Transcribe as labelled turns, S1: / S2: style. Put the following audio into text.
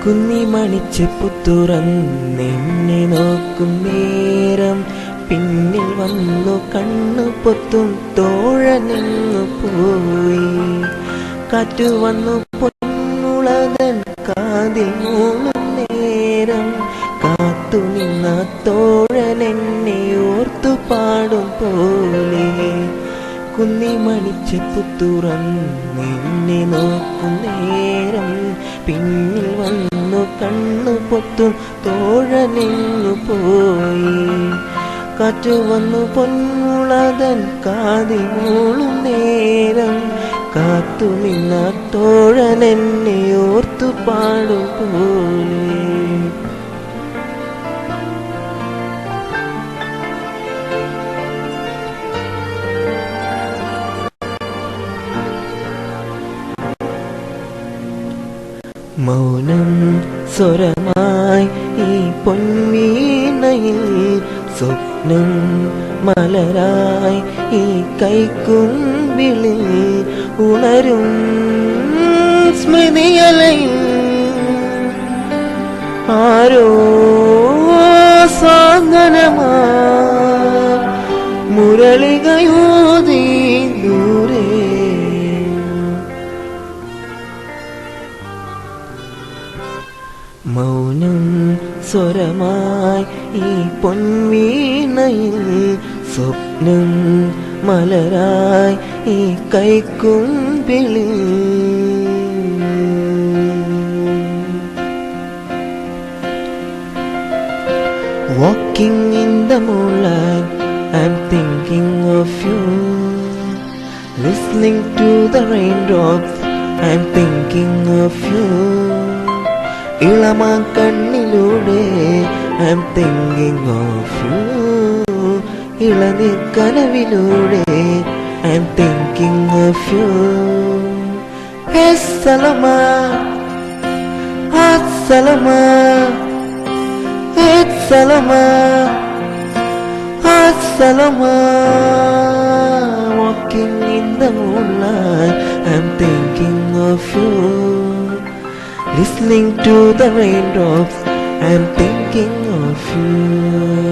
S1: കുന്നിമണിച്ചെപ്പു തുറന്നെന്നെ നോക്കും നേരം പിന്നിൽ വന്നു കണ്ണു പൊത്തും തോഴനെങ്ങു പോയി. കാറ്റു വന്നു പൊന്നുളതൻ കാതിൽ മൂളും നേരം കാത്തു നിന്ന തോഴനെന്നെ ഓർത്തു പാടും പോലെ. കുന്നിമണിച്ചെപ്പു തുറന്നെന്നെ നോക്കും നേരം പിന്നിൽ വന്നു കണ്ണു പൊത്തും തോഴനെങ്ങു പോയി. കാറ്റു വന്നു പൊന്നുളതൻ കാതിൽ മൂളും നേരം കാത്തു നിന്ന തോഴനെന്നെ ഓർത്തു പാടും പോലെ. മൗനം സ്വരമായി ഈ പൊൻവീണയിൽ സ്വപ്നം മലരായി ഈ കൈക്കുമ്പിളിൽ ഉണരും സ്മൃതിയലയിൽ ആരോ സാന്ത്വനമാ മുരളികയൂതി ദൂരെ. മൗനം സ്വരമായി ഈ പൊൻവീണയിൽ സ്വപ്നം മലരായി ഈ കൈക്കുമ്പിളിൽ. Walking in the moonlight, I'm thinking of you. Listening to the raindrops, I'm thinking of you. ഇളമാ കണ്ണിലൂടെ I'm thinking of you. ഇളനീർ കനവിലൂടെ I'm thinking of you. Hey Salama, Heart Salama, Hey Salama, Heart Salama. Walking in the moonlight, I'm thinking of you. Listening to the raindrops, I'm thinking of you.